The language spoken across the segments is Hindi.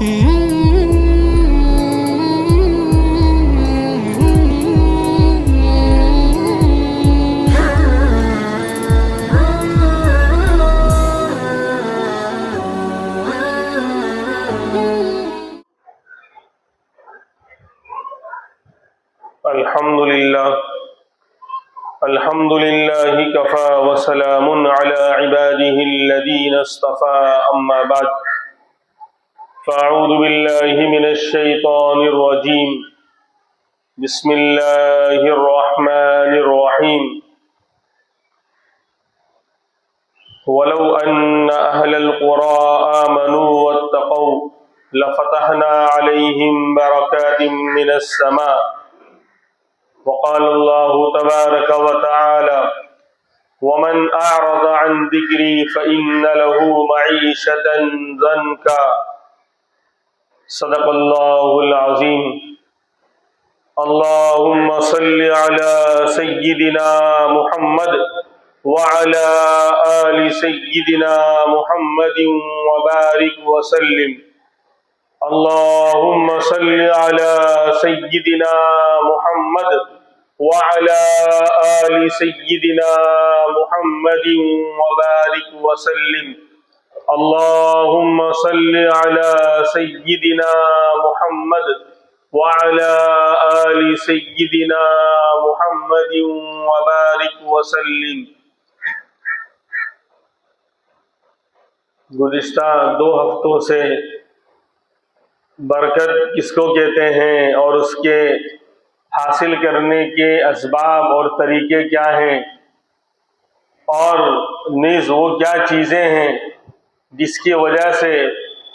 अल्हम्दुलिल्लाह कफ़ा व सलामुन अला इबादिहिल्लज़ीना इस्तफ़ा अम्मा बाद फ़अऊज़ु बिल्लाहि मिनश शैतानिर रजीम बिस्मिल्लाहिर रहमानिर रहीम वलौ अन्न अहलल क़ुरा आमनू वत्तक़ौ लफ़तहना अलैहिम बरकातिम मिनस समा वक़ाल अल्लाहु तबारक व तआला वमन अअरज़ अन ज़िक्री फ़इन्न लहू मईशतन ज़न्का सदक़ल्लाहुल अज़ीम। अल्लाहुम्मा सल्लि अला सय्यिदिना मुहम्मद व अला आलि सय्यिदिना मुहम्मदिन व बारिक व सल्लिम। अल्लाहुम्मा सल्लि अला सय्यिदिना मुहम्मद व अला आलि सय्यिदिना मुहम्मदिन व बारिक व सल्लिम। अल्लाहुम्मा सल्लि अला सय्यिदिना मुहम्मद व अला आलि सय्यिदिना मुहम्मदिन व बारिक व सल्लिम। गुज़िश्ता 2 हफ्तों से बरकत किसको कहते हैं और उसके हासिल करने के असबाब और तरीके क्या हैं और नीज़ वो क्या चीज़ें हैं जिसकी वजह से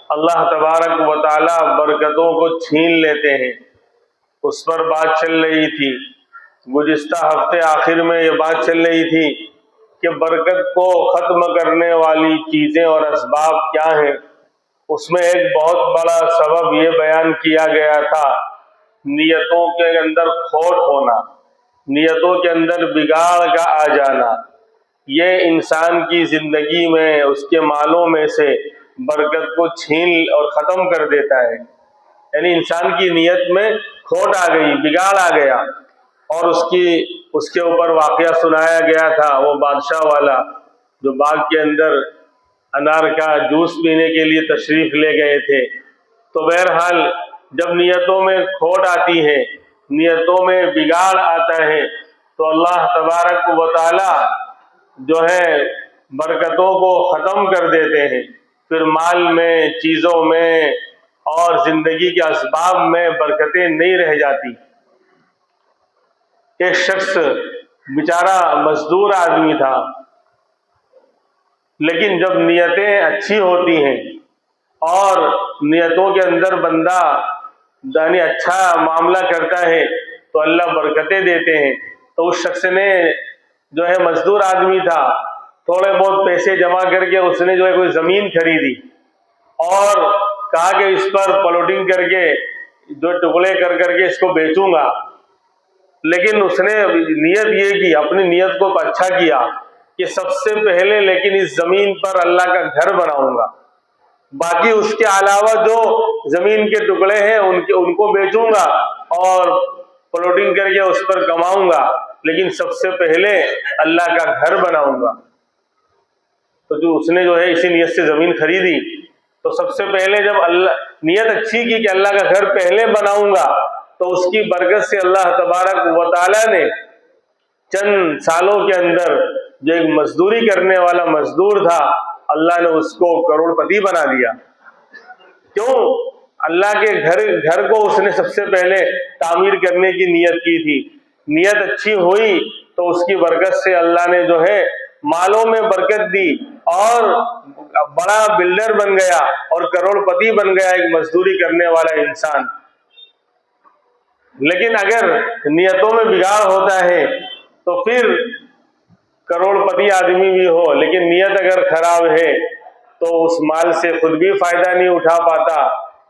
अल्लाह तबारक व तआला बरकतों को छीन लेते हैं, उस पर बात चल रही थी। गुज़िश्ता हफ्ते आखिर में ये बात चल रही थी कि बरकत को ख़त्म करने वाली चीज़ें और असबाब क्या हैं। उसमें एक बहुत बड़ा सबब ये बयान किया गया था, नियतों के अंदर खोट होना, नियतों के अंदर बिगाड़ का आ जाना। ये इंसान की ज़िंदगी में उसके मालों में से बरकत को छीन और ख़त्म कर देता है। यानी इंसान की नियत में खोट आ गई, बिगाड़ आ गया। और उसके ऊपर वाक़या सुनाया गया था, वो बादशाह वाला जो बाग के अंदर अनार का जूस पीने के लिए तशरीफ़ ले गए थे। तो बहरहाल जब नियतों में खोट आती है, नियतों में बिगाड़ आता है, तो अल्लाह तबारक व तआला जो है बरकतों को ख़त्म कर देते हैं। फिर माल में, चीज़ों में और ज़िंदगी के असबाब में बरकतें नहीं रह जाती। एक शख्स बेचारा मजदूर आदमी था, लेकिन जब नियतें अच्छी होती हैं और नियतों के अंदर बंदा यानी अच्छा मामला करता है तो अल्लाह बरकतें देते हैं। तो उस शख्स ने जो है मजदूर आदमी था, थोड़े बहुत पैसे जमा करके उसने जो है कोई ज़मीन खरीदी और कहा कि इस पर प्लॉटिंग करके जो टुकड़े कर करके इसको बेचूंगा। लेकिन उसने नियत ये की, अपनी नियत को अच्छा किया कि सबसे पहले लेकिन इस ज़मीन पर अल्लाह का घर बनाऊंगा, बाकी उसके अलावा जो ज़मीन के टुकड़े हैं उनको बेचूंगा और प्लॉटिंग करके उस पर कमाऊंगा, लेकिन सबसे पहले अल्लाह का घर बनाऊंगा। तो जो उसने जो है इसी नियत से ज़मीन खरीदी, तो सबसे पहले जब अल्लाह नियत अच्छी की कि अल्लाह का घर पहले बनाऊंगा, तो उसकी बरकत से अल्लाह तबारक व तआला ने चंद सालों के अंदर जो एक मजदूरी करने वाला मजदूर था, अल्लाह ने उसको करोड़पति बना दिया। क्यों? अल्लाह के घर को उसने सबसे पहले तामीर करने की नियत की थी। नियत अच्छी हुई तो उसकी बरकत से अल्लाह ने जो है मालों में बरकत दी और बड़ा बिल्डर बन गया और करोड़पति बन गया एक मजदूरी करने वाला इंसान। लेकिन अगर नियतों में बिगाड़ होता है तो फिर करोड़पति आदमी भी हो, लेकिन नियत अगर खराब है तो उस माल से खुद भी फायदा नहीं उठा पाता।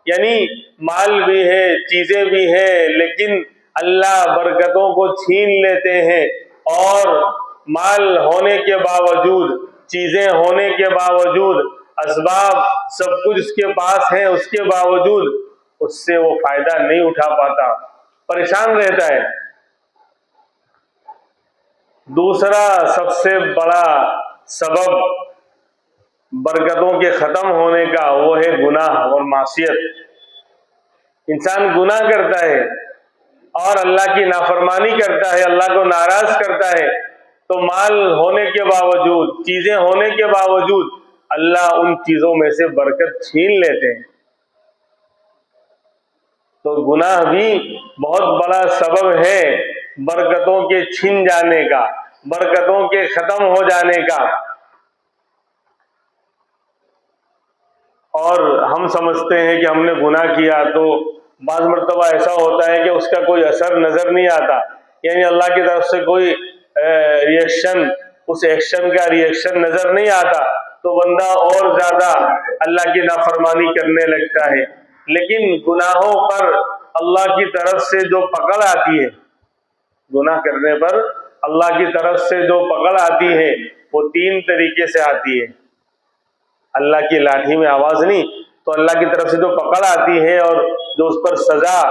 यानी माल भी है, चीजें भी हैं, लेकिन अल्लाह बरकतों को छीन लेते हैं और माल होने के बावजूद, चीजें होने के बावजूद असबाब सब कुछ उसके पास है, उसके बावजूद उससे वो फायदा नहीं उठा पाता, परेशान रहता है। दूसरा सबसे बड़ा सबब बरकतों के खत्म होने का वो है गुनाह और मासियत। इंसान गुनाह करता है और अल्लाह की नाफरमानी करता है, अल्लाह को नाराज करता है, तो माल होने के बावजूद, चीजें होने के बावजूद अल्लाह उन चीजों में से बरकत छीन लेते हैं। तो गुनाह भी बहुत बड़ा सबब है बरकतों के छिन जाने का, बरकतों के खत्म हो जाने का। और हम समझते हैं कि हमने गुनाह किया तो बाज़ मर्तबा ऐसा होता है कि उसका कोई असर नजर नहीं आता, यानी अल्लाह की तरफ से कोई रिएक्शन, उस एक्शन का रिएक्शन नजर नहीं आता, तो बंदा और ज्यादा अल्लाह की नाफरमानी करने लगता है। लेकिन गुनाहों पर अल्लाह की तरफ से जो पकड़ आती है, गुनाह करने पर अल्लाह की तरफ से जो पकड़ आती है वो 3 तरीके से आती है। अल्लाह की लाठी में आवाज नहीं, तो अल्लाह की तरफ से जो पकड़ आती है और जो उस पर सजा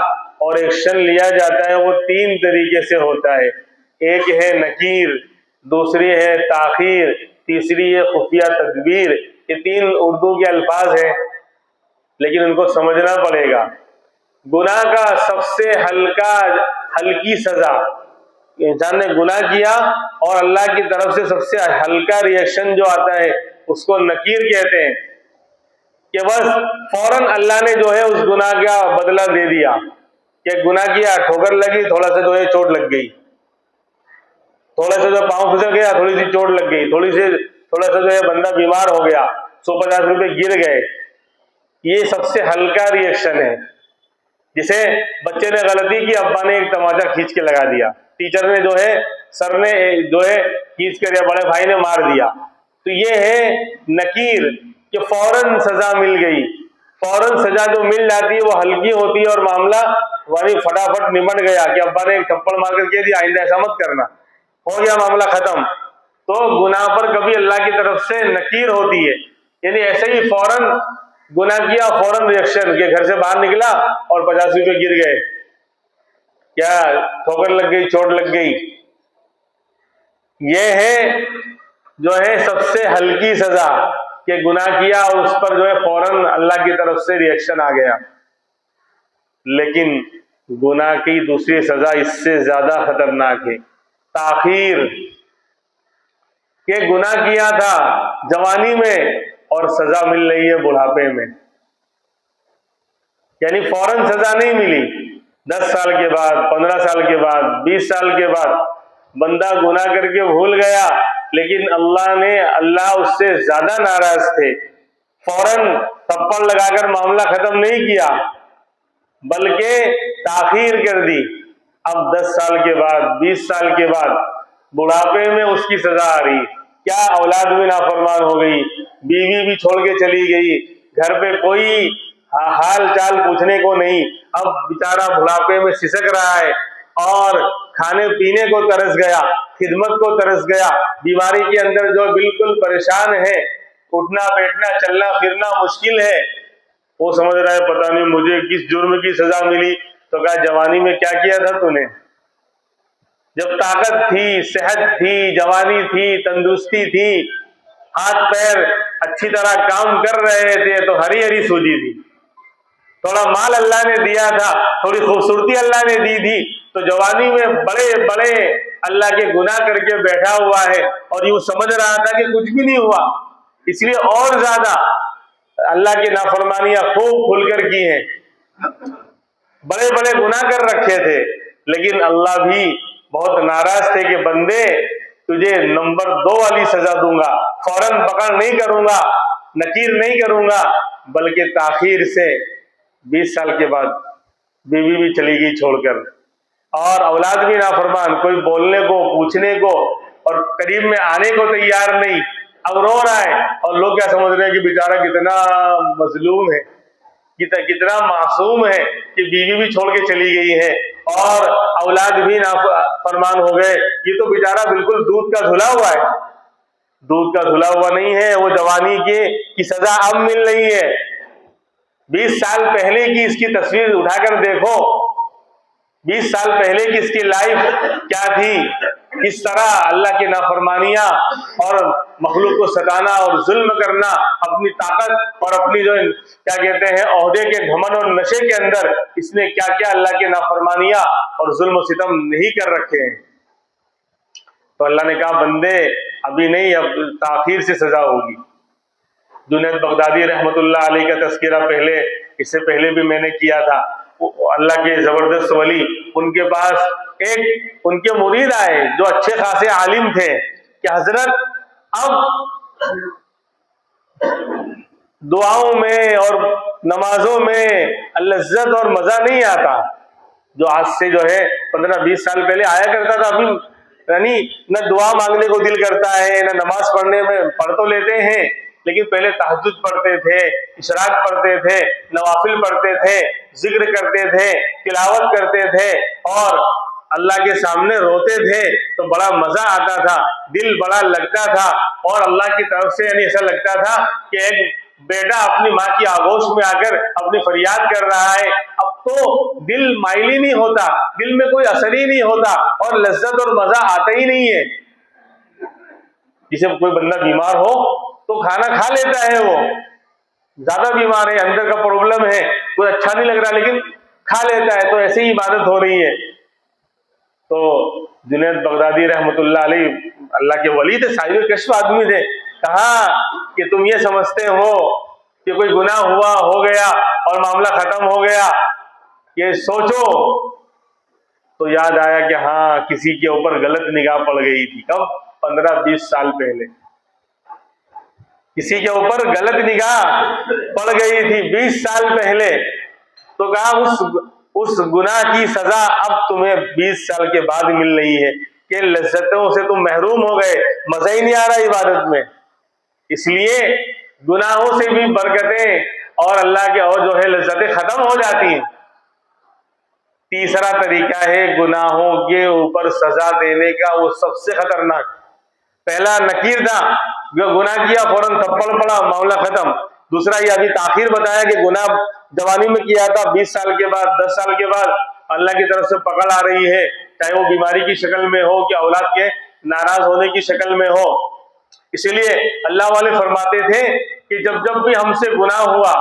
और एक्शन लिया जाता है वो 3 तरीके से होता है। एक है नकीर, दूसरी है ताखीर, तीसरी है खुफिया तदबीर। ये 3 उर्दू के अल्फाज हैं, लेकिन उनको समझना पड़ेगा। गुनाह का सबसे हल्की सजा, इंसान ने गुनाह किया और अल्लाह की तरफ से सबसे हल्का रिएक्शन जो आता है उसको नकीर कहते हैं, कि बस फौरन अल्लाह ने जो है उस गुनाह का बदला दे दिया। कि गुनाह किया, ठोकर लगी, थोड़ा सा जो है चोट लग गई, थोड़ा सा जो पांव फिसल गया, थोड़ी सी चोट लग गई, थोड़ा सा जो है बंदा बीमार हो गया, 150 रुपए गिर गए, ये सबसे हल्का रिएक्शन है। जिसे बच्चे ने गलती की, अब्बा ने एक तमाचा खींच के लगा दिया, टीचर ने जो है, सर ने जो है खींच कर, या बड़े भाई ने मार दिया, तो ये है नकीर कि फौरन सजा मिल गई। फौरन सजा जो मिल जाती है वो हल्की होती है और मामला वही फटाफट निमट गया कि अब्बा ने एक थप्पड़ मार कर कह दिया आइंदा ऐसा मत करना, हो गया मामला खत्म। तो गुनाह पर कभी अल्लाह की तरफ से नकीर होती है, यानी ऐसे ही फौरन गुनाह किया, फौरन रिएक्शन के घर से बाहर निकला और 50 रुपए गिर गए, क्या ठोकर लग गई, चोट लग गई। यह है जो है सबसे हल्की सजा कि गुनाह किया और उस पर जो है फौरन अल्लाह की तरफ से रिएक्शन आ गया। लेकिन गुनाह की दूसरी सजा इससे ज्यादा खतरनाक है, ताखीर। के गुनाह किया था जवानी में और सजा मिल रही है बुढ़ापे में, यानी फौरन सजा नहीं मिली, 10 साल के बाद, 15 साल के बाद, 20 साल के बाद बंदा गुनाह करके भूल गया, लेकिन अल्लाह उससे ज्यादा नाराज थे, फौरन थप्पड़ लगाकर मामला खत्म नहीं किया, बल्कि ताखीर कर दी। अब 10 साल के बाद, 20 साल के बाद बुढ़ापे में उसकी सजा आ रही। क्या औलाद भी नाफरमान हो गई, बीवी भी छोड़ के चली गई, घर पे कोई हाल चाल पूछने को नहीं, अब बेचारा बुढ़ापे में सिसक रहा है और खाने पीने को तरस गया, खिदमत को तरस गया, बीमारी के अंदर जो बिल्कुल परेशान है, उठना बैठना चलना फिरना मुश्किल है। वो समझ रहा है पता नहीं मुझे किस जुर्म की सजा मिली, तो कहा जवानी में क्या किया था तूने, जब ताकत थी, सेहत थी, जवानी थी, तंदुरुस्ती थी, हाथ पैर अच्छी तरह काम कर रहे थे, तो हरी हरी सूझी थी, थोड़ा माल अल्लाह ने दिया था, थोड़ी खूबसूरती अल्लाह ने दी थी, तो जवानी में बड़े बड़े अल्लाह के गुनाह करके बैठा हुआ है और यूं समझ रहा था कि कुछ भी नहीं हुआ, इसलिए और ज्यादा अल्लाह की नाफरमानियां खूब खुलकर की हैं, बड़े बड़े गुनाह कर रखे थे। लेकिन अल्लाह भी बहुत नाराज थे कि बंदे तुझे नंबर 2 वाली सजा दूंगा, फौरन पकड़ नहीं करूंगा, नकीर नहीं करूंगा, बल्कि ताखीर से 20 साल के बाद बीवी भी चली गई छोड़कर और औलाद भी नाफरमान, कोई बोलने को पूछने को और करीब में आने को तैयार नहीं, अब रो रहा है और लोग क्या समझ रहे हैं कि बेचारा कितना मजलूम है, कितना मासूम है कि बीवी भी छोड़ के चली गई है और औलाद भी नाफरमान हो गए, ये तो बेचारा बिल्कुल दूध का धुला हुआ है, दूध का धुला हुआ नहीं है, वो जवानी की सजा अब मिल रही है। 20 साल पहले की इसकी तस्वीर उठाकर देखो, 20 साल पहले की इसकी लाइफ क्या थी, किस तरह अल्लाह की नाफरमानियां और मखलूक को सताना और जुल्म करना, अपनी ताकत और अपनी जो क्या कहते हैं ओहदे के घमंड और नशे के अंदर इसने क्या क्या अल्लाह की नाफरमानियां और जुल्म सितम नहीं कर रखे हैं। तो अल्लाह ने कहा बंदे अभी नहीं, अब ताखीर से सजा होगी। जुनैद बगदादी रहमतुल्लाह अलैह का तस्करा पहले, इससे पहले भी मैंने किया था। अल्लाह के जबरदस्त वली, उनके पास एक उनके मुरीद आए जो अच्छे खासे आलिम थे कि हजरत अब दुआओं में और नमाजों में लज्जत और मजा नहीं आता, जो आज से जो है 15-20 साल पहले आया करता था। अभी यानी न दुआ मांगने को दिल करता है, न नमाज पढ़ने में, पढ़ तो लेते हैं लेकिन पहले तहज्जुद पढ़ते थे, इशराक पढ़ते थे, नवाफिल पढ़ते थे, जिक्र करते थे, तिलावत करते थे और अल्लाह के सामने रोते थे तो बड़ा मजा आता था, दिल बड़ा लगता था और अल्लाह की तरफ से यानी ऐसा लगता था कि एक बेटा अपनी माँ की आगोश में आकर अपनी फरियाद कर रहा है। अब तो दिल माइल ही नहीं होता, दिल में कोई असर ही नहीं होता और लज्जत और मजा आता ही नहीं है। जिसे कोई बंदा बीमार हो तो खाना खा लेता है, वो ज्यादा बीमार है, अंदर का प्रॉब्लम है, कोई अच्छा नहीं लग रहा लेकिन खा लेता है, तो ऐसे ही इबादत हो रही है। तो जुनैद बगदादी रहमतुल्लाह अलैह अल्लाह के वली थे, साहिब कश्फ आदमी थे। कहा कि तुम ये समझते हो कि कोई गुनाह हुआ हो गया और मामला खत्म हो गया, ये सोचो। तो याद आया कि हाँ, किसी के ऊपर गलत निगाह पड़ गई थी। कब? 15-20 साल पहले किसी के ऊपर गलत निगाह पड़ गई थी, 20 साल पहले। तो कहा उस गुनाह की सजा अब तुम्हें 20 साल के बाद मिल रही है कि लज्जतों से तुम महरूम हो गए, मजा ही नहीं आ रहा इबादत में। इसलिए गुनाहों से भी बरकतें और अल्लाह के और जो है लज्जतें खत्म हो जाती हैं। तीसरा तरीका है गुनाहों के ऊपर सजा देने का, वो सबसे खतरनाक। पहला नकीर था, जो गुनाह किया फौरन थप्पड़ पड़ा, मामला खत्म। दूसरा ये अभी ताखीर बताया कि गुनाह जवानी में किया था, 20 साल के बाद, 10 साल के बाद अल्लाह की तरफ से पकड़ आ रही है, चाहे वो बीमारी की शक्ल में हो कि औलाद के नाराज होने की शक्ल में हो। इसीलिए अल्लाह वाले फरमाते थे कि जब जब भी हमसे गुनाह हुआ,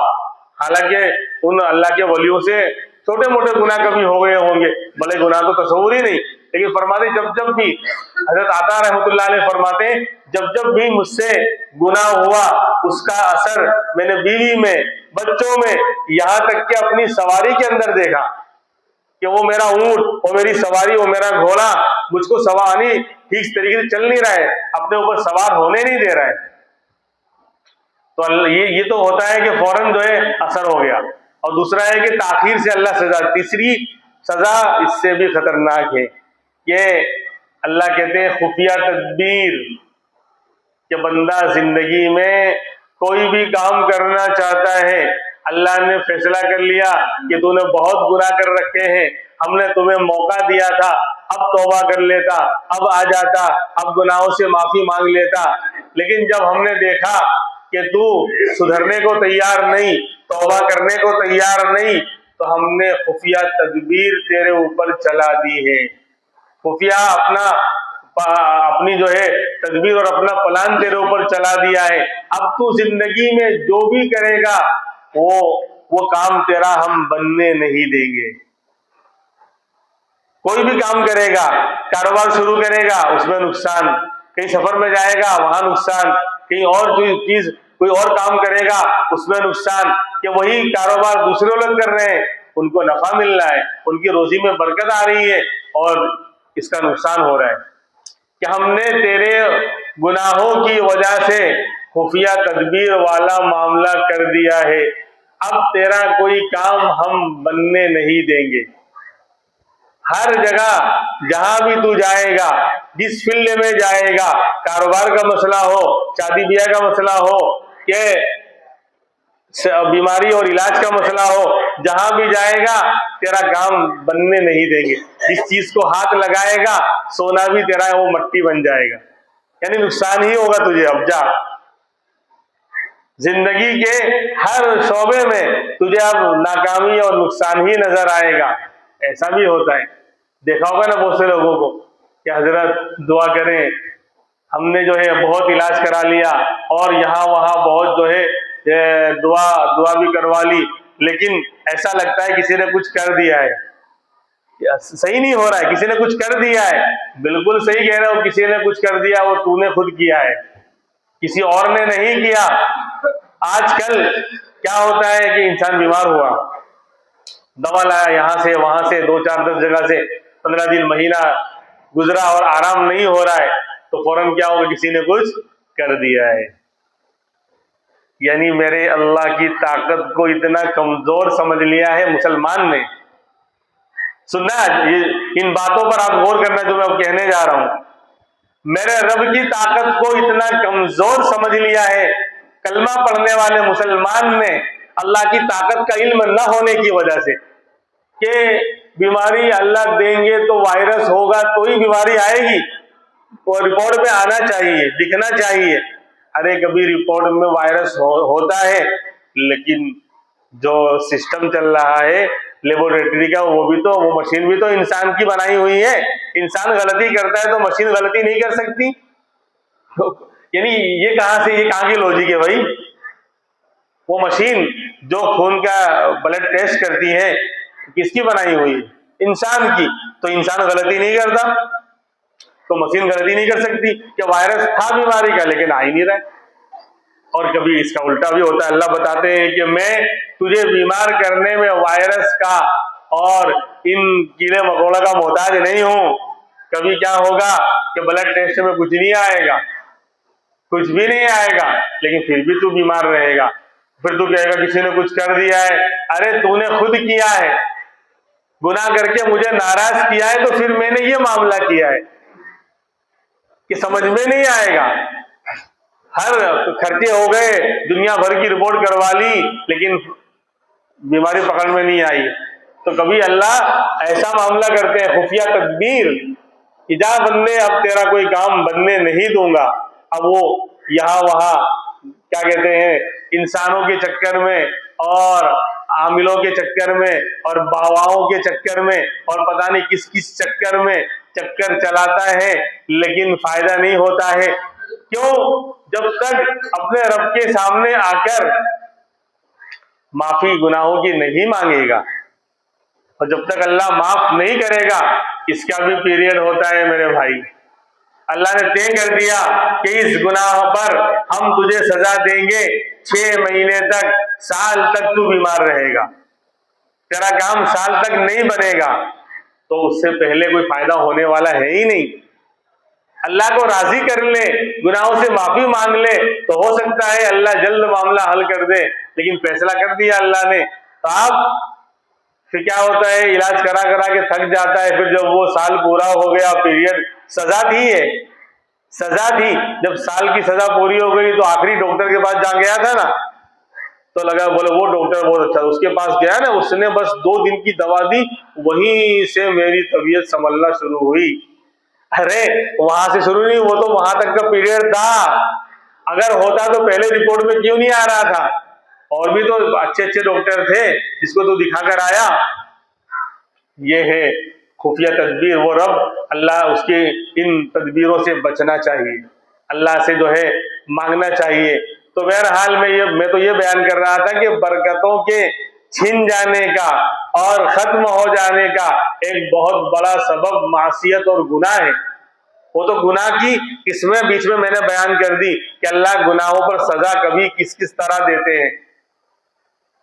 हालांकि उन अल्लाह के वलियों से छोटे मोटे गुनाह कभी हो गए होंगे, बड़े गुनाह तो तस्वूर ही नहीं, लेकिन फरमाते जब जब भी, हजरत आता रहमतुल्लाह अलैह फरमाते जब जब भी मुझसे गुनाह हुआ उसका असर मैंने बीवी में, बच्चों में, यहाँ तक कि अपनी सवारी के अंदर देखा कि वो मेरा ऊंट, वो मेरी सवारी, वो मेरा घोड़ा मुझको सवारी ठीक तरीके से चल नहीं रहा है, अपने ऊपर सवार होने नहीं दे रहा है। तो ये तो होता है कि फौरन जो है असर हो गया। और दूसरा है कि ताखीर से अल्लाह सजा। तीसरी सजा इससे भी खतरनाक है, ये अल्लाह कहते हैं खुफिया तदबीर, कि बंदा जिंदगी में कोई भी काम करना चाहता है, अल्लाह ने फैसला कर लिया कि तूने बहुत गुनाह कर रखे हैं, हमने तुम्हें मौका दिया था, अब तौबा कर लेता, अब आ जाता, अब गुनाहों से माफी मांग लेता। लेकिन जब हमने देखा कि तू सुधरने को तैयार नहीं, तौबा करने को तैयार नहीं, तो हमने खुफिया तदबीर तेरे ऊपर चला दी है। खुफिया अपनी जो है तदबीर और अपना प्लान तेरे ऊपर चला दिया है। अब तू जिंदगी में जो भी करेगा वो काम तेरा हम बनने नहीं देंगे। कोई भी काम करेगा, कारोबार शुरू करेगा उसमें नुकसान, कहीं सफर में जाएगा वहां नुकसान, कहीं और चीज कोई और काम करेगा उसमें नुकसान, कि वही कारोबार दूसरे लोग कर रहे हैं, उनको नफा मिल रहा है, उनकी रोजी में बरकत आ रही है और इसका नुकसान हो रहा है। कि हमने तेरे गुनाहों की वजह से खुफिया तदबीर वाला मामला कर दिया है, अब तेरा कोई काम हम बनने नहीं देंगे। हर जगह जहां भी तू जाएगा, जिस फील्ड में जाएगा, कारोबार का मसला हो, शादी ब्याह का मसला हो, कि बीमारी और इलाज का मसला हो, जहां भी जाएगा तेरा काम बनने नहीं देंगे। जिस चीज को हाथ लगाएगा सोना भी तेरा वो मट्टी बन जाएगा। यानी नुकसान ही होगा तुझे। अब जा, जिंदगी के हर शोबे में तुझे अब नाकामी और नुकसान ही नजर आएगा। ऐसा भी होता है, देखा होगा ना बहुत से लोगों को कि हजरत दुआ करें, हमने जो है बहुत इलाज करा लिया और यहाँ वहाँ बहुत जो है दुआ भी करवा ली, लेकिन ऐसा लगता है किसी ने कुछ कर दिया है, सही नहीं हो रहा है, किसी ने कुछ कर दिया है। बिल्कुल सही कह रहे हो, किसी ने कुछ कर दिया, वो तूने खुद किया है, किसी और ने नहीं किया। आजकल क्या होता है कि इंसान बीमार हुआ, दवा लाया यहाँ से वहां से, 2 4 10 जगह से, 15 दिन महीना गुजरा और आराम नहीं हो रहा है, तो फौरन क्या होगा, किसी ने कुछ कर दिया है। यानी मेरे अल्लाह की ताकत को इतना कमजोर समझ लिया है मुसलमान ने। सुनना, ये इन बातों पर आप गौर करना जो मैं अब कहने जा रहा हूं। मेरे रब की ताकत को इतना कमजोर समझ लिया है कलमा पढ़ने वाले मुसलमान ने, अल्लाह की ताकत का इल्म न होने की वजह से, कि बीमारी अल्लाह देंगे तो वायरस होगा तो ही बीमारी आएगी, वो रिपोर्ट में आना चाहिए, दिखना चाहिए। अरे कभी रिपोर्ट में वायरस होता है, लेकिन जो सिस्टम चल रहा है लेबोरेटरी का, वो मशीन भी तो इंसान की बनाई हुई है। इंसान गलती करता है तो मशीन गलती नहीं कर सकती। यानी ये कहां की लॉजिक है भाई? वो मशीन जो खून का ब्लड टेस्ट करती है, किसकी बनाई हुई है? इंसान की। तो इंसान गलती नहीं करता तो मशीन गलती नहीं कर सकती। कि वायरस था बीमारी का लेकिन आ ही नहीं रहा है। और कभी इसका उल्टा भी होता है। अल्लाह बताते हैं कि मैं तुझे बीमार करने में वायरस का और इन कीड़े मकोड़ा का मोहताज नहीं हूं। कभी क्या होगा कि ब्लड टेस्ट में कुछ नहीं आएगा, कुछ भी नहीं आएगा, लेकिन फिर भी तू बीमार रहेगा। फिर तू कहेगा किसी ने कुछ कर दिया है। अरे तूने खुद किया है, गुनाह करके मुझे नाराज किया है, तो फिर मैंने ये मामला किया है कि समझ में नहीं आएगा। हर खर्चे हो गए, दुनिया भर की रिपोर्ट करवा ली, लेकिन बीमारी पकड़ में नहीं आई। तो कभी अल्लाह ऐसा मामला करते हैं, खुफिया तदबीर, कि जा बंदे अब तेरा कोई काम बनने नहीं दूंगा। अब वो यहाँ वहां क्या कहते हैं, इंसानों के चक्कर में और आमिलों के चक्कर में और बावाओं के चक्कर में और पता नहीं किस किस चक्कर में चक्कर चलाता है, लेकिन फायदा नहीं होता है। क्यों? जब तक अपने रब के सामने आकर माफी गुनाहों की नहीं मांगेगा, और जब तक अल्लाह माफ नहीं करेगा, इसका भी पीरियड होता है मेरे भाई। अल्लाह ने तय कर दिया कि इस गुनाह पर हम तुझे सजा देंगे, 6 महीने तक, साल तक तू बीमार रहेगा, तेरा काम साल तक नहीं बनेगा। तो उससे पहले कोई फायदा होने वाला है ही नहीं। अल्लाह को राजी कर ले, गुनाहों से माफी मांग ले, तो हो सकता है अल्लाह जल्द मामला हल कर दे। लेकिन फैसला कर दिया अल्लाह ने, तो अब फिर क्या होता है, इलाज करा करा के थक जाता है। फिर जब वो साल पूरा हो गया, पीरियड, सजा थी है, सजा थी, जब साल की सजा पूरी हो गई तो आखिरी डॉक्टर के पास जा गया था ना, तो लगा, बोले वो डॉक्टर बहुत अच्छा, उसके पास गया ना, उसने बस 2 दिन की दवा दी, वहीं से मेरी तबीयत संभलना शुरू हुई। अरे वहां से शुरू नहीं, वो तो वहां तक का पीरियड था। अगर होता तो पहले रिपोर्ट में क्यों नहीं आ रहा था? और भी तो अच्छे अच्छे डॉक्टर थे जिसको तो दिखा कर आया। ये है खुफिया तदबीर। वो रब अल्लाह, उसके इन तदबीरों से बचना चाहिए, अल्लाह से जो है मांगना चाहिए। तो बहरहाल मैं तो ये बयान कर रहा था कि बरकतों के छिन जाने का और खत्म हो जाने का एक बहुत बड़ा सबब मासियत और गुनाह है। वो तो गुनाह की इसमें बीच में मैंने बयान कर दी कि अल्लाह गुनाहों पर सजा कभी किस किस तरह देते हैं।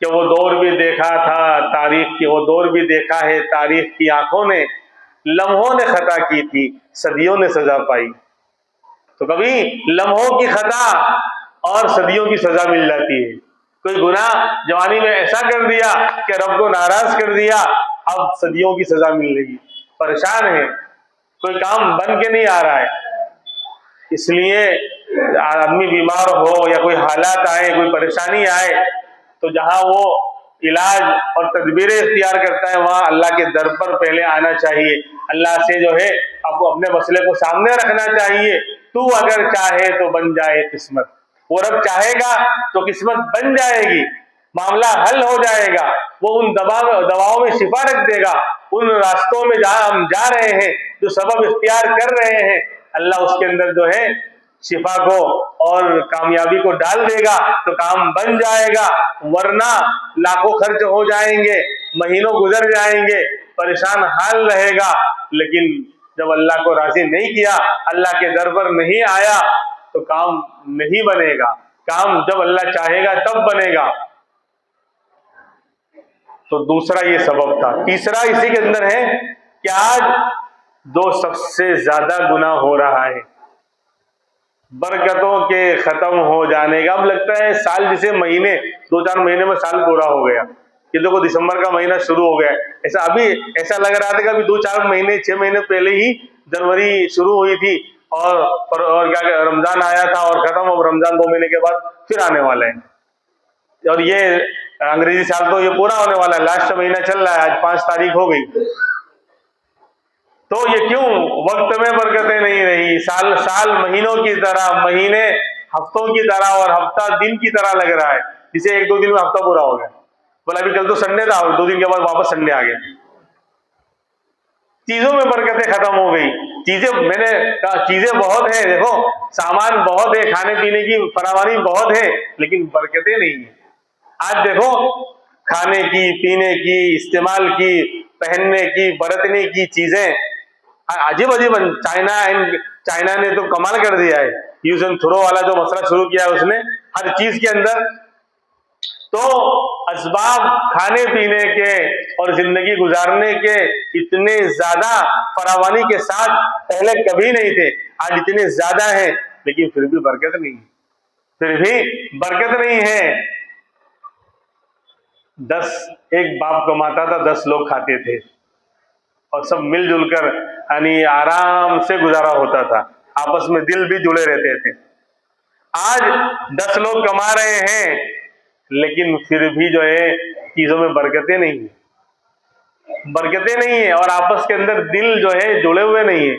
कि वो दौर भी देखा था तारीख की, वो दौर भी देखा है तारीख की आंखों ने, लम्हों ने खता की थी, सदियों ने सजा पाई। तो कभी लम्हों की खता और सदियों की सजा मिल जाती है। कोई गुनाह जवानी में ऐसा कर दिया कि रब को नाराज कर दिया, अब सदियों की सजा मिल रही, परेशान है, कोई काम बन के नहीं आ रहा है। इसलिए आदमी बीमार हो या कोई हालात आए, कोई परेशानी आए, तो जहां वो इलाज और तदबीरें इख्तियार करता है, वहां अल्लाह के दर पर पहले आना चाहिए। अल्लाह से जो है आपको अपने मसले को सामने रखना चाहिए। तू अगर चाहे तो बन जाए किस्मत। वो रब चाहेगा तो किस्मत बन जाएगी, मामला हल हो जाएगा। वो उन दवाओं में शिफा रख देगा। उन रास्तों में जहां हम जा रहे हैं, जो सबब इख्तियार कर रहे हैं, अल्लाह उसके अंदर जो है शिफा को और कामयाबी को डाल देगा, तो काम बन जाएगा। वरना लाखों खर्च हो जाएंगे, महीनों गुजर जाएंगे, परेशान हाल रहेगा। लेकिन जब अल्लाह को राजी नहीं किया, अल्लाह के दर पर नहीं आया, तो काम नहीं बनेगा। काम जब अल्लाह चाहेगा तब बनेगा। तो दूसरा ये सबब था। तीसरा इसी के अंदर है कि आज जो सबसे ज्यादा गुनाह हो रहा है, बरकतों के खत्म हो जाने का। अब लगता है साल जैसे महीने, 2-4 महीने में साल पूरा हो गया। ये देखो दिसंबर का महीना शुरू हो गया, ऐसा अभी ऐसा लग रहा था कि अभी 2-4 महीने 6 महीने पहले ही जनवरी शुरू हुई थी और क्या रमजान आया था और खत्म। अब रमजान 2 महीने के बाद फिर आने वाला है, और ये अंग्रेजी साल तो ये पूरा होने वाला है, लास्ट महीना चल रहा है, आज 5 तारीख हो गई। तो ये क्यों? वक्त में बरकतें नहीं रही। साल साल महीनों की तरह, महीने हफ्तों की तरह और हफ्ता दिन की तरह लग रहा है, जिसे 1-2 दिन में हफ्ता पूरा हो गया। बोला अभी कल तो संडे था, 2 दिन के बाद वापस संडे आ गया। चीजों में बरकतें खत्म हो गई। मैंने कहा चीजें बहुत है, देखो सामान बहुत है, खाने पीने की फरावानी बहुत है, लेकिन बरकतें नहीं है। आज देखो खाने की, पीने की, इस्तेमाल की, पहनने की, बरतने की चीजें अजीब अजीब। चाइना ने तो कमाल कर दिया है, यूज एंड थ्रो वाला जो मसला शुरू किया है उसने, हर चीज के अंदर। तो असबाब खाने पीने के और जिंदगी गुजारने के इतने ज्यादा फरावानी के साथ पहले कभी नहीं थे, आज इतने ज्यादा है, लेकिन फिर भी बरकत नहीं है, फिर भी बरकत नहीं है। एक बाप कमाता था, 10 लोग खाते थे और सब मिलजुल कर यानी आराम से गुजारा होता था, आपस में दिल भी जुड़े रहते थे। आज 10 लोग कमा रहे हैं, लेकिन फिर भी जो है चीजों में बरकतें नहीं है, बरकतें नहीं है, और आपस के अंदर दिल जो है जुड़े हुए नहीं है।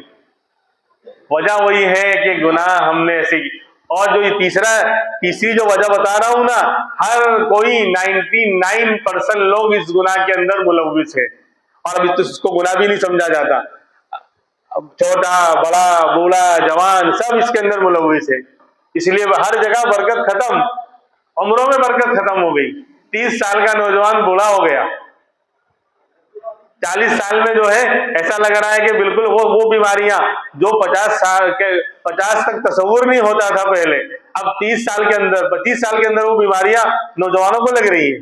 वजह वही है कि गुनाह हमने ऐसे। और जो ये तीसरी जो वजह बता रहा हूं ना, हर कोई 99% लोग इस गुनाह के अंदर मुलव्विस है, और अभी तो इसको गुनाह भी नहीं समझा जाता। अब छोटा बड़ा बूढ़ा जवान सब इसके अंदर मुलव्विस है, इसलिए हर जगह बरकत खत्म, उम्रों में बरकत खत्म हो गई। 30 साल का नौजवान बूढ़ा हो गया, 40 साल में जो है ऐसा लग रहा है कि बिल्कुल वो बीमारियां जो 50 तक तस्वुर नहीं होता था पहले, अब 30 साल के अंदर 25 साल के अंदर वो बीमारियां नौजवानों को लग रही है।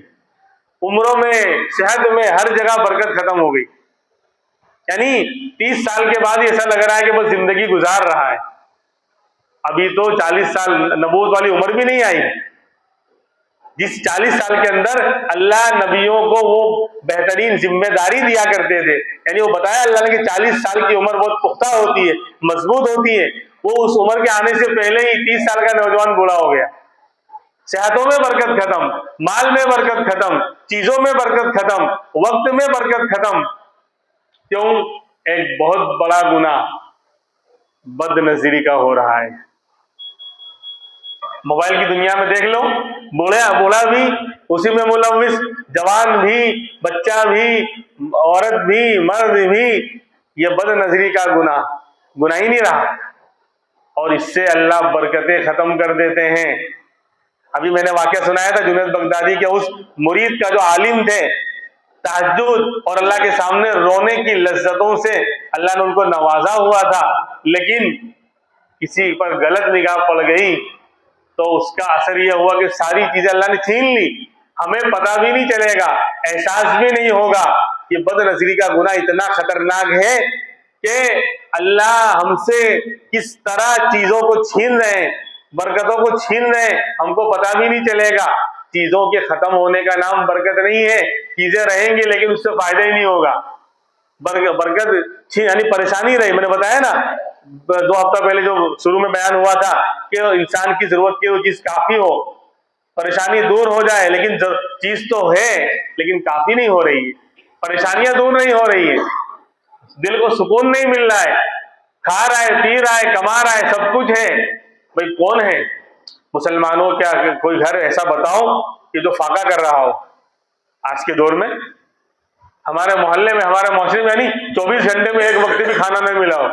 उम्रों में, सेहत में, हर जगह बरकत खत्म हो गई। यानी 30 साल के बाद ऐसा लग रहा है कि बस जिंदगी गुजार रहा है। अभी तो 40 साल नबूवत वाली उम्र भी नहीं आई। जिस 40 साल के अंदर अल्लाह नबियों को वो बेहतरीन जिम्मेदारी दिया करते थे, यानी वो बताया अल्लाह ने कि 40 साल की उम्र बहुत पुख्ता होती है, मजबूत होती है, वो उस उम्र के आने से पहले ही 30 साल का नौजवान बूढ़ा हो गया। सेहतों में बरकत खत्म, माल में बरकत खत्म, चीजों में बरकत खत्म, वक्त में बरकत खत्म। क्यों? एक बहुत बड़ा गुनाह बदनजीरी का हो रहा है। मोबाइल की दुनिया में देख लो, बूढ़ा भी उसी में मुलव्विस, जवान भी, बच्चा भी, औरत भी, मर्द भी, ये बदनजरी का गुनाह ही नहीं रहा, और इससे अल्लाह बरकतें खत्म कर देते हैं। अभी मैंने वाकया सुनाया था जुनैद बगदादी के उस मुरीद का जो आलिम थे, तहज्जुद और अल्लाह के सामने रोने की लज्जतों से अल्लाह ने उनको नवाजा हुआ था, लेकिन किसी पर गलत निगाह पड़ गई तो उसका असर यह हुआ कि सारी चीजें अल्लाह ने छीन ली। हमें पता भी नहीं चलेगा, एहसास भी नहीं होगा। ये बदनजरी का गुनाह इतना खतरनाक है कि अल्लाह हमसे किस तरह चीजों को छीन रहे हैं, बरकतों को छीन रहे हैं, हमको पता भी नहीं चलेगा। चीजों के खत्म होने का नाम बरकत नहीं है, चीजें रहेंगी लेकिन उससे फायदा ही नहीं होगा। बरकत यानी परेशानी रही। मैंने बताया ना 2 हफ्ता पहले जो शुरू में बयान हुआ था कि इंसान की जरूरत की वो चीज काफी हो, परेशानी दूर हो जाए, लेकिन चीज तो है लेकिन काफी नहीं हो रही है, परेशानियां दूर नहीं हो रही है, दिल को सुकून नहीं मिल रहा है। खा रहा है, पी रहा है, कमा रहा है, सब कुछ है। भाई कौन है मुसलमानों, क्या कोई घर ऐसा बताओ कि जो फाका कर रहा हो आज के दौर में? हमारे मोहल्ले में, हमारे मौसम में नहीं 24 घंटे में एक वक्त भी खाना नहीं मिला हो,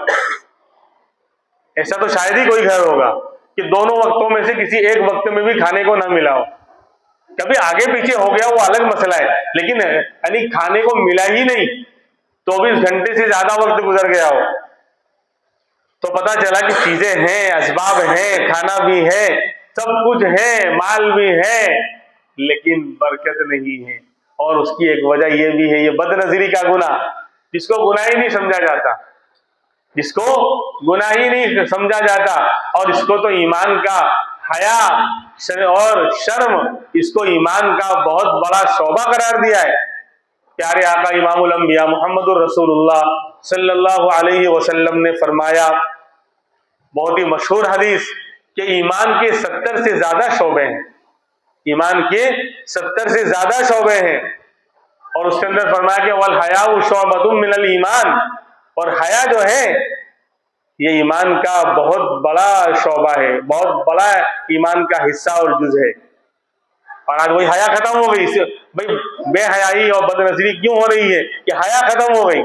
ऐसा तो शायद ही कोई घर होगा कि दोनों वक्तों में से किसी एक वक्त में भी खाने को ना मिला हो। कभी आगे पीछे हो गया वो अलग मसला है, लेकिन यानी खाने को मिला ही नहीं, 24 घंटे से ज्यादा वक्त गुजर गया हो, तो पता चला कि चीजें हैं, असबाब हैं, खाना भी है, सब कुछ है, माल भी है, लेकिन बरकत नहीं है। और उसकी एक वजह यह भी है, ये बदनजरी का गुनाह, जिसको गुनाह ही नहीं समझा जाता, जिसको गुनाह ही नहीं समझा जाता, और इसको तो ईमान का हया और शर्म, इसको ईमान का बहुत बड़ा शोभा करार दिया है। प्यारे आका इमामुल अंबिया मुहम्मदुर रसूलुल्लाह सल्लल्लाहु अलैहि वसल्लम ने फरमाया, बहुत ही मशहूर हदीस, कि ईमान के 70 से ज्यादा शोबे हैं, ईमान के 70 से ज्यादा शोबे हैं। और उसके अंदर फरमाया कि वल हयाउ शुअबतुम मिनल ईमान, और हया जो है ये ईमान का बहुत बड़ा शोबा है, बहुत बड़ा ईमान का हिस्सा और जुज है। और आज वही हया खत्म हो गई। भाई बेहयाई और बदनजरी क्यों हो रही है कि हया खत्म हो गई।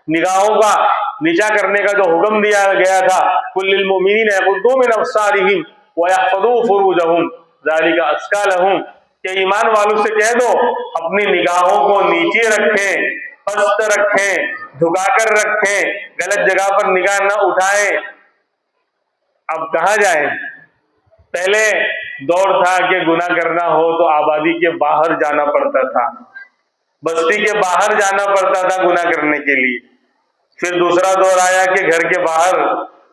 निगाहों का नीचा करने का जो हुक्म दिया गया था, कुल्लिल मुमिनीना यग़ुद्दू मिन अब्सारिहिम व यहफ़ज़ू फ़ुरूजहुम ज़ालिका अज़्का लहुम, कि ईमान वालों से कह दो अपनी निगाहों को नीचे रखें, पस्त रखें, झुकाकर रखें, गलत जगह पर निगाह न उठाएं। अब कहाँ जाएं? पहले दौर था कि गुनाह करना हो तो आबादी के बाहर जाना पड़ता था, बस्ती के बाहर जाना पड़ता था गुनाह करने के लिए। फिर दूसरा दौर आया कि घर के बाहर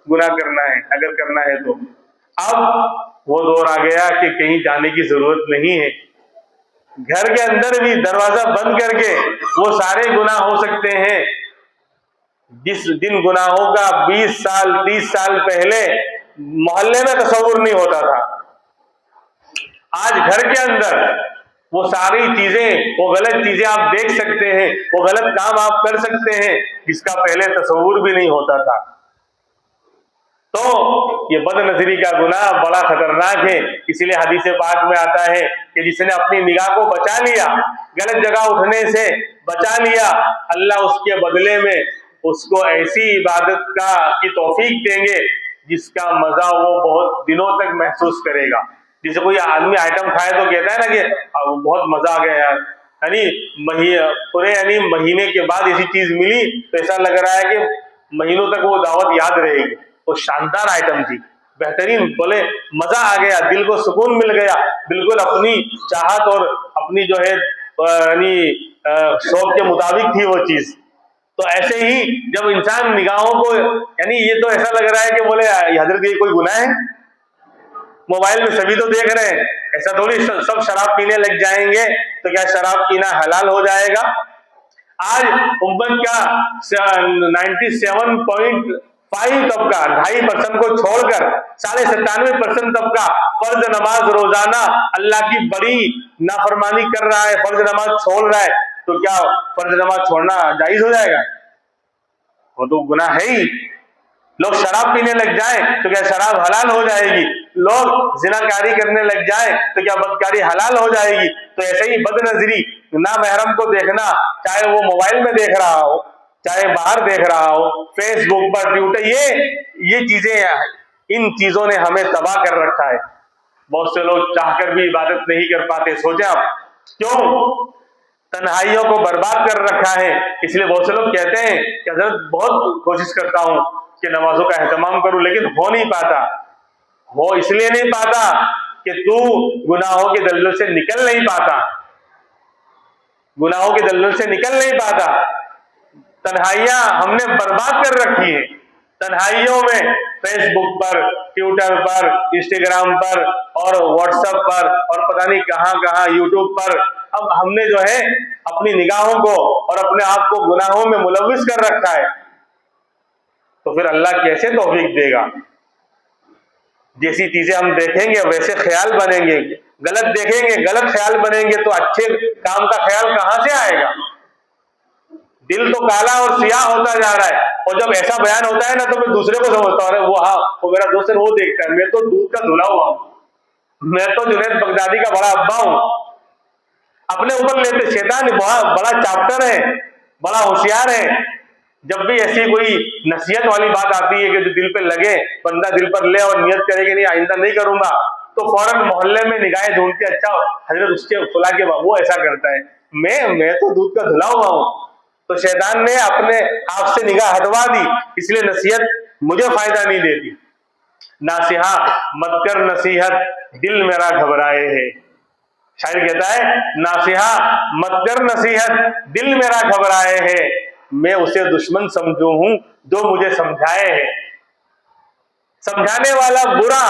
गुनाह करना है अगर करना है तो। अब वो दौर आ गया कि कहीं जाने की जरूरत नहीं है, घर के अंदर भी दरवाजा बंद करके वो सारे गुनाह हो सकते हैं जिन गुनाहों का 20 साल 30 साल पहले मोहल्ले में तसव्वुर नहीं होता था। आज घर के अंदर वो सारी चीजें, वो गलत चीजें आप देख सकते हैं, वो गलत काम आप कर सकते हैं जिसका पहले तसव्वुर भी नहीं होता था। तो ये बदनजरी का गुनाह बड़ा खतरनाक है। इसीलिए हदीस पाक में आता है कि जिसने अपनी निगाह को बचा लिया, गलत जगह उठने से बचा लिया, अल्लाह उसके बदले में उसको ऐसी इबादत का की तौफीक देंगे जिसका मजा वो बहुत दिनों तक महसूस करेगा। जैसे कोई आदमी आइटम खाए तो कहता है ना कि बहुत मजा आ गया यार, यानी महीने के बाद ऐसी चीज मिली तो ऐसा लग रहा है कि महीनों तक वो दावत याद रहेगी। वो शानदार आइटम थी, बेहतरीन, बोले मजा आ गया, दिल को सुकून मिल गया, बिल्कुल अपनी चाहत और अपनी जो है शौक के मुताबिक थी वो चीज। तो ऐसे ही जब इंसान निगाहों को, यानी ये तो ऐसा लग रहा है कि बोले हजरत ये कोई गुनाह है, मोबाइल में सभी तो देख रहे हैं, ऐसा थोड़ी सब शराब पीने लग जाएंगे तो क्या शराब पीना हलाल हो जाएगा? आज उम्मत का 97.5 तबका, 2.5% को छोड़कर 97.5% तबका फर्ज नमाज रोजाना अल्लाह की बड़ी नाफरमानी कर रहा है, फर्ज नमाज छोड़ रहा है। तो क्या फर्ज नमाज छोड़ना जायज हो जाएगा? वो तो गुनाह है ही। लोग शराब पीने लग जाए तो क्या शराब हलाल हो जाएगी? लोग जिनाकारी करने लग जाए तो क्या बदकारी हलाल हो जाएगी? तो ऐसे ही बदनजरी, ना महरम को देखना, चाहे वो मोबाइल में देख रहा हो, चाहे बाहर देख रहा हो, फेसबुक पर, ट्विटर, ये चीजें, इन चीजों ने हमें तबाह कर रखा है। बहुत से लोग चाहकर भी इबादत नहीं कर पाते। सोचे आप क्यों? तन्हाइयों को बर्बाद कर रखा है। इसलिए बहुत से लोग कहते हैं कि हजरत बहुत कोशिश करता हूं कि नमाजों का एहतमाम करूं, लेकिन हो नहीं पाता। हो इसलिए नहीं पाता कि तू गुनाहों के दलदल से निकल नहीं पाता, गुनाहों के दलदल से निकल नहीं पाता। तन्हाइयां हमने बर्बाद कर रखी है। तन्हाइयों में फेसबुक पर, ट्विटर पर, इंस्टाग्राम पर और व्हाट्सएप पर और पता नहीं कहां कहां, यूट्यूब पर, अब हमने जो है अपनी निगाहों को और अपने आप को गुनाहों में मुलविस कर रखा है। तो फिर अल्लाह कैसे तौफीक देगा? जैसी चीजें हम देखेंगे वैसे ख्याल बनेंगे, गलत देखेंगे गलत ख्याल बनेंगे, तो अच्छे काम का ख्याल कहां से आएगा? दिल तो काला और सियाह होता जा रहा है, और जब ऐसा बयान होता है ना तो मैं दूसरे को समझता हूँ, अरे वो हाँ वो मेरा दोस्त है, वो देखता है, मैं तो दूध का धुला हुआ हूँ, मैं तो जुनैद बगदादी का बड़ा अब्बा हूँ। अपने ऊपर लेते, शैतान बड़ा चाप्टर है, बड़ा होशियार है। जब भी ऐसी कोई नसीहत वाली बात आती है कि जो दिल पे लगे, बंदा दिल पर ले और नियत करे कि नहीं आइंदा नहीं करूंगा, तो फौरन मोहल्ले में निगाहें ढूंढते, अच्छा हजरत उसके खुला के वो ऐसा करता है, मैं तो दूध का धुला हुआ हूँ। तो शैतान ने अपने आप से निगाह हटवा दी, इसलिए नसीहत मुझे फायदा नहीं देती। नासिहा मत कर नसीहत, दिल मेरा घबराए है। शायर कहता है, नासिहा मत कर नसीहत, दिल मेरा घबराए है, मैं उसे दुश्मन समझू हूं जो मुझे समझाए है। समझाने वाला बुरा,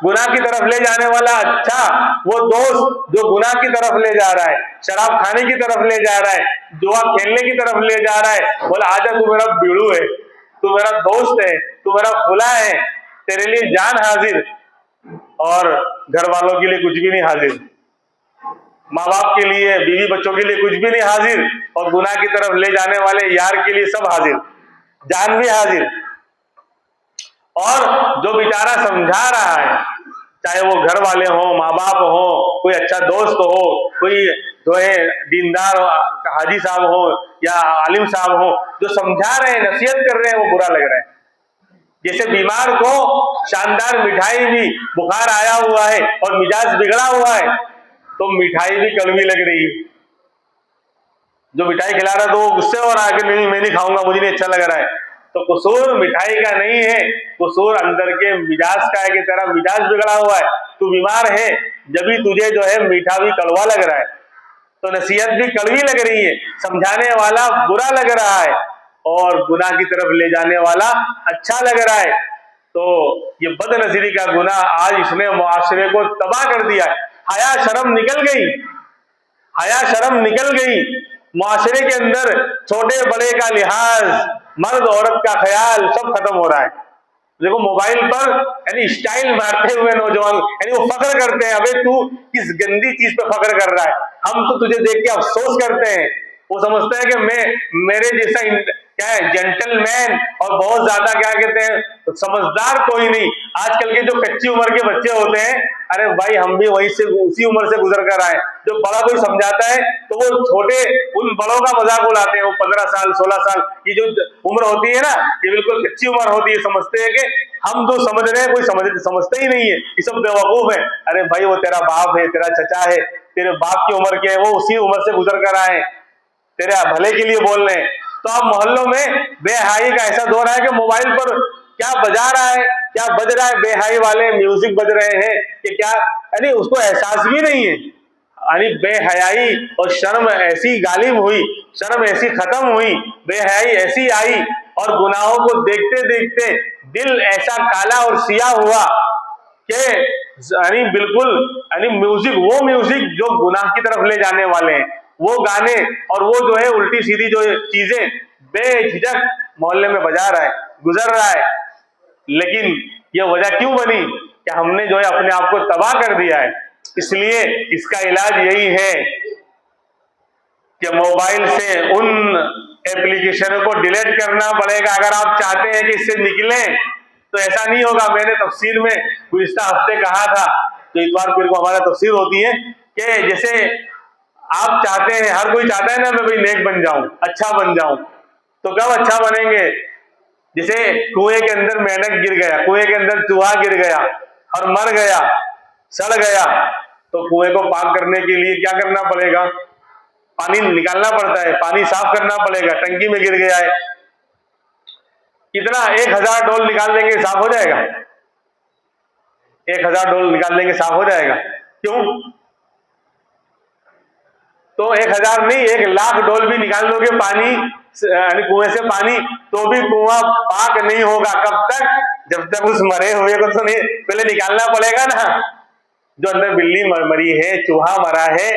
गुनाह की तरफ ले जाने वाला अच्छा, वो दोस्त जो गुनाह की तरफ ले जा रहा है, शराब खाने की तरफ ले जा रहा है, जुआ खेलने की तरफ ले जा रहा है, बोला आजा तू मेरा बीड़ू है, तू मेरा दोस्त है, तू मेरा फुला है, तेरे लिए जान हाजिर, और घर वालों के लिए कुछ भी नहीं हाजिर, माँ बाप के लिए, बीवी बच्चों के लिए कुछ भी नहीं हाजिर, और गुनाह की तरफ ले जाने वाले यार के लिए सब हाजिर, जान भी हाजिर। और जो बेचारा समझा रहा है, चाहे वो घर वाले हो, माँ बाप हो, कोई अच्छा दोस्त हो, कोई जो है दीनदार हाजी साहब हो या आलिम साहब हो, जो समझा रहे हैं, नसीहत कर रहे हैं, वो बुरा लग रहा है। जैसे बीमार को शानदार मिठाई भी, बुखार आया हुआ है और मिजाज बिगड़ा हुआ है, तो मिठाई भी कड़वी लग रही है। जो मिठाई खिला रहा है तो वो गुस्से हो रहा है कि नहीं मैं नहीं खाऊंगा, मुझे नहीं अच्छा लग रहा है। तो कसूर मिठाई का नहीं है, कसूर अंदर के मिजाज का है कि तेरा मिजाज बिगड़ा हुआ है, तू बीमार है, जब भी तुझे जो है मीठा भी कड़वा लग रहा है, तो नसीहत भी कड़वी लग रही है, समझाने वाला बुरा लग रहा है और गुनाह की तरफ ले जाने वाला अच्छा लग रहा है। तो ये बदनज़री का गुनाह आज इसने मुआशरे को तबाह कर दिया है। हया शर्म निकल गई, हया शर्म निकल गई, मुआशरे के अंदर छोटे बड़े का लिहाज, मर्द औरत का ख्याल सब खत्म हो रहा है। देखो मोबाइल पर यानी स्टाइल मारते हुए नौजवान, यानी वो फख्र करते हैं, अबे तू किस गंदी चीज पे फख्र कर रहा है, हम तो तुझे देख के अफसोस करते हैं। वो समझता है कि मेरे जैसा क्या है जेंटलमैन और बहुत ज्यादा क्या कहते हैं तो समझदार कोई नहीं। आजकल के जो कच्ची उम्र के बच्चे होते हैं, अरे भाई हम भी वहीं से उसी उम्र से गुजर कर आए, जो बड़ा कोई समझाता है तो वो छोटे उन बड़ों का मजाक उड़ाते हैं। वो 15 साल 16 साल की जो उम्र होती है ना, ये बिल्कुल कच्ची उम्र होती है, समझते हैं कि हम जो समझ रहे हैं कोई समझते ही नहीं है, ये सब बेवकूफ है। अरे भाई वो तेरा बाप है, तेरा चचा है, तेरे बाप की उम्र के है, वो उसी उम्र से गुजर कर आए, तेरे भले के लिए बोल रहे हैं। तो अब मोहल्लों में बेहाई का ऐसा दौर है कि मोबाइल पर क्या बजा रहा है, क्या बज रहा है, बेहाई वाले म्यूजिक बज रहे हैं कि क्या, यानी उसको एहसास भी नहीं है। यानी बेहयाई और शर्म ऐसी गालिब हुई, शर्म ऐसी खत्म हुई, बेहयाई ऐसी आई और गुनाहों को देखते देखते दिल ऐसा काला और सियाह हुआ कि यानी बिल्कुल यानी म्यूजिक, वो म्यूजिक जो गुनाह की तरफ ले जाने वाले हैं, वो गाने और वो जो है उल्टी सीधी जो चीजें बेझिझक मोहल्ले में बजा रहा है, गुजर रहा है। लेकिन ये वजह क्यों बनी कि हमने जो है अपने आप को तबाह कर दिया है। इसलिए इसका इलाज यही है कि मोबाइल से उन एप्लीकेशनों को डिलीट करना पड़ेगा। अगर आप चाहते हैं कि इससे निकलें तो ऐसा नहीं होगा। मैंने तफसीर में गुज़िश्ता हफ्ते कहा था, तो इतवार फिर को हमारा तफसीर होती है कि जैसे आप चाहते हैं, हर कोई चाहता है ना मैं भाई नेक बन जाऊं, अच्छा बन जाऊं, तो कब अच्छा बनेंगे? जैसे कुएं के अंदर मेंढक गिर गया, कुएं के अंदर चूहा गिर गया और मर गया, सड़ गया, तो कुएं को पाक करने के लिए क्या करना पड़ेगा? पानी निकालना पड़ता है, पानी साफ करना पड़ेगा। टंकी में गिर गया है, कितना 1000 डोल निकाल देंगे साफ हो जाएगा? 1000 डोल निकाल देंगे साफ हो जाएगा? क्यों? तो 1000 नहीं, 1,00,000 डोल भी निकाल दोगे पानी कुएं से पानी, तो भी कुआं पाक नहीं होगा। कब तक? जब तक उस मरे हुए को तो नहीं, पहले निकालना पड़ेगा ना। जो अंदर बिल्ली मरी है, चूहा मरा है,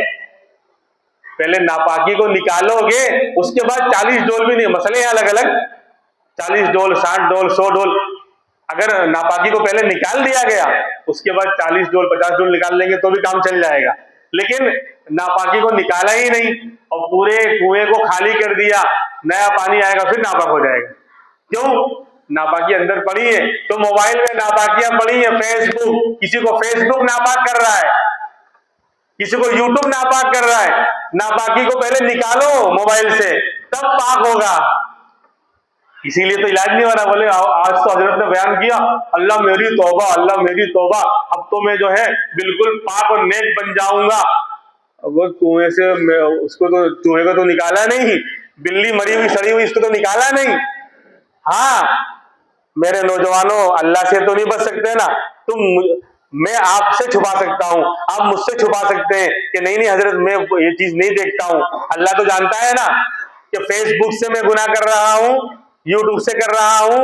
पहले नापाकी को निकालोगे, उसके बाद 40 डोल भी नहीं, मसले हैं अलग अलग, 40 डोल 60 डोल 100 डोल, अगर नापाकी को पहले निकाल दिया गया उसके बाद 40 डोल 50 डोल निकाल लेंगे तो भी काम चल जाएगा। लेकिन नापाकी को निकाला ही नहीं और पूरे कुएं को खाली कर दिया, नया पानी आएगा फिर नापाक हो जाएगा। क्यों? नापाकी अंदर पड़ी है। तो मोबाइल में नापाकियां पड़ी है। फेसबुक, किसी को फेसबुक नापाक कर रहा है, किसी को यूट्यूब नापाक कर रहा है। नापाकी को पहले निकालो मोबाइल से, तब पाक होगा। इसीलिए तो इलाज नहीं हो रहा। बोले आज तो हजरत ने बयान किया, अल्लाह मेरी तौबा, अल्लाह मेरी तौबा, अब तो मैं जो है बिल्कुल पाक और नेक बन जाऊंगा। अब वो कुएं से उसको तो, चूहे को तो निकाला नहीं, बिल्ली मरी हुई सड़ी हुई इसको तो निकाला नहीं। हाँ मेरे नौजवानों, अल्लाह से तो नहीं बच सकते ना। मैं आपसे छुपा सकता हूँ, आप मुझसे छुपा सकते हैं कि नहीं नहीं हजरत मैं ये चीज नहीं देखता हूँ। अल्लाह तो जानता है ना कि फेसबुक से मैं गुनाह कर रहा हूँ, यूट्यूब से कर रहा हूँ,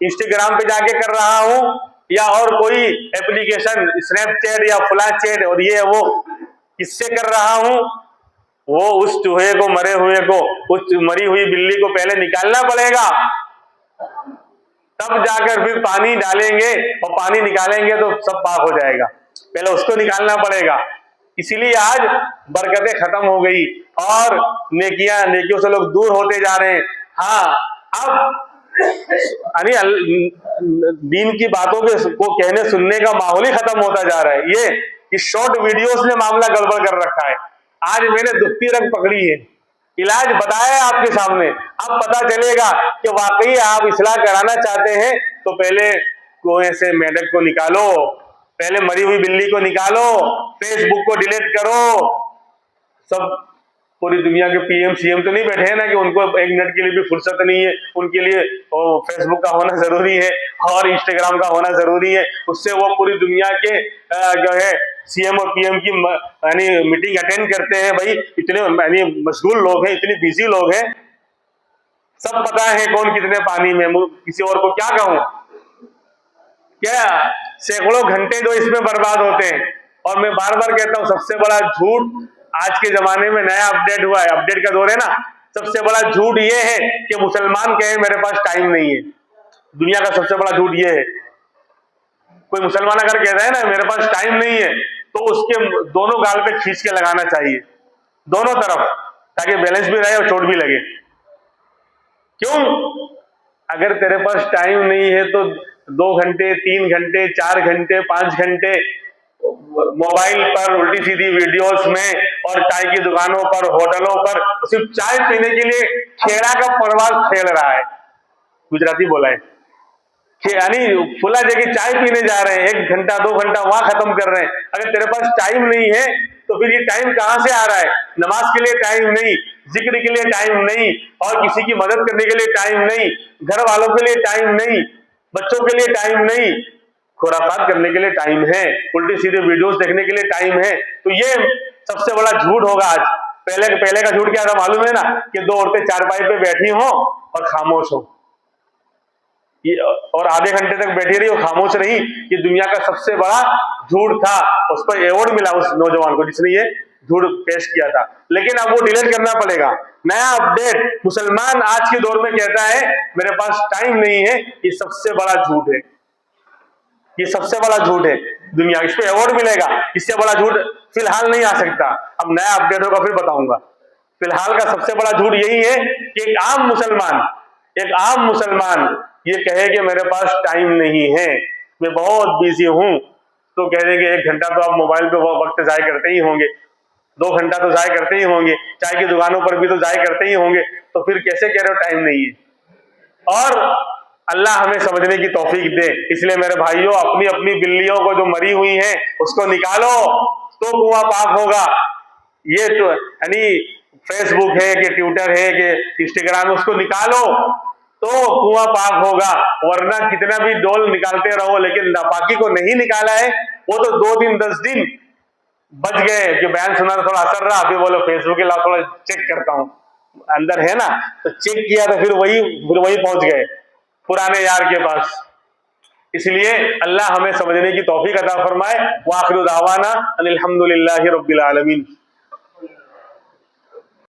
इंस्टाग्राम पे जाके कर रहा हूँ, या और कोई एप्लीकेशन स्नैपचैट या फुला चैट और ये वो किससे कर रहा हूँ। वो उस चूहे को, मरे हुए को, उस मरी हुई बिल्ली को पहले निकालना पड़ेगा, तब जाकर फिर पानी डालेंगे और पानी निकालेंगे तो सब पाक हो जाएगा। पहले उसको निकालना पड़ेगा। इसीलिए आज बरकतें खत्म हो गई और नेकियों से लोग दूर होते जा रहे हैं। हाँ अब दीन की बातों को कहने सुनने का माहौल ही खत्म होता जा रहा है। ये शॉर्ट वीडियोस ने मामला गड़बड़ कर रखा है। आज मैंने दुखती रंग पकड़ी है, इलाज बताया आपके सामने। अब पता चलेगा कि वाकई आप इस्लाह कराना चाहते हैं तो पहले कुएं से मेंढक को निकालो, पहले मरी हुई बिल्ली को निकालो, फेसबुक को डिलीट करो। सब पूरी दुनिया के पीएम सीएम तो नहीं बैठे हैं ना कि उनको एक मिनट के लिए भी फुर्सत नहीं है। उनके लिए फेसबुक का होना जरूरी है और इंस्टाग्राम का होना जरूरी है। उससे वो पूरी दुनिया के जो है सीएम और पीएम की मीटिंग अटेंड करते हैं। भाई इतने मशगूल लोग हैं, इतने बिजी लोग हैं, सब पता है कौन कितने पानी में। किसी और को क्या कहूं, क्या सैकड़ों घंटे जो इसमें बर्बाद होते हैं। और मैं बार बार कहता हूं सबसे बड़ा झूठ आज के जमाने में नया अपडेट हुआ है, अपडेट का दौर है ना, सबसे बड़ा झूठ ये है कि मुसलमान कहे मेरे पास टाइम नहीं है। दुनिया का सबसे बड़ा झूठ ये है। कोई मुसलमान अगर कहता है ना मेरे पास टाइम नहीं है, तो उसके दोनों गाल पे खींच के लगाना चाहिए, दोनों तरफ, ताकि बैलेंस भी रहे और चोट भी लगे। क्यों? अगर तेरे पास टाइम नहीं है तो 2 घंटे, 3 घंटे, 4 घंटे, 5 घंटे मोबाइल पर उल्टी सीधी वीडियोस में और चाय की दुकानों पर, होटलों पर सिर्फ चाय पीने के लिए खेड़ा का प्रवास खेल रहा है, गुजराती बोला है, यानी फुला जगह चाय पीने जा रहे हैं, 1 घंटा 2 घंटा वहां खत्म कर रहे हैं। अगर तेरे पास टाइम नहीं है तो फिर ये टाइम कहां से आ रहा है? नमाज के लिए टाइम नहीं, जिक्र के लिए टाइम नहीं, और किसी की मदद करने के लिए टाइम नहीं, घर वालों के लिए टाइम नहीं, बच्चों के लिए टाइम नहीं, खुराफात करने के लिए टाइम है, उल्टी सीधे वीडियोस देखने के लिए टाइम है। तो ये सबसे बड़ा झूठ होगा आज। पहले का झूठ क्या था मालूम है ना, कि 2 औरतें चारपाई पे बैठी हो और खामोश हो, और आधे घंटे तक बैठी रही और खामोश रही। ये दुनिया का सबसे बड़ा झूठ था। उस पर अवार्ड मिला उस नौजवान को जिसने ये झूठ पेश किया था। लेकिन अब वो डिलीट करना पड़ेगा। नया अपडेट, मुसलमान आज के दौर में कहता है मेरे पास टाइम नहीं है, ये सबसे बड़ा झूठ है, ये सबसे बड़ा झूठ है दुनिया। इस पे अवार्ड मिलेगा, इससे बड़ा झूठ फिलहाल नहीं आ सकता। अब नया अपडेट होगा फिर बताऊंगा। फिलहाल का सबसे बड़ा झूठ यही है कि एक आम मुसलमान ये कहे कि मेरे पास टाइम नहीं है, मैं बहुत बिजी हूं, तो कह देंगे 1 घंटा तो आप मोबाइल पे वक्त जाया करते ही होंगे, 2 घंटा तो जाया करते ही होंगे, चाय की दुकानों पर भी तो जाया करते ही होंगे, तो फिर कैसे कह रहे हो टाइम नहीं है। और अल्लाह हमें समझने की तौफीक दे। इसलिए मेरे भाइयों, अपनी अपनी बिल्लियों को जो मरी हुई हैं उसको निकालो तो कुआं पाक होगा। ये तो यानी फेसबुक है कि ट्विटर है कि इंस्टाग्राम, उसको निकालो तो कुआं पाक होगा। वरना कितना भी डोल निकालते रहो, लेकिन नापाकी को नहीं निकाला है, वो तो 2 दिन 10 दिन बच गए कि बयान सुना थोड़ा असर रहा, फिर बोलो फेसबुक के लाभ थोड़ा चेक करता हूं, अंदर है ना, तो चेक किया तो फिर वही पहुंच गए पुराने यार के पास। इसलिए अल्लाह हमें समझने की तौफीक अता फरमाए। व आखिरु दावाना अनिल हम्दुलिल्लाहि रब्बिल आलमीन।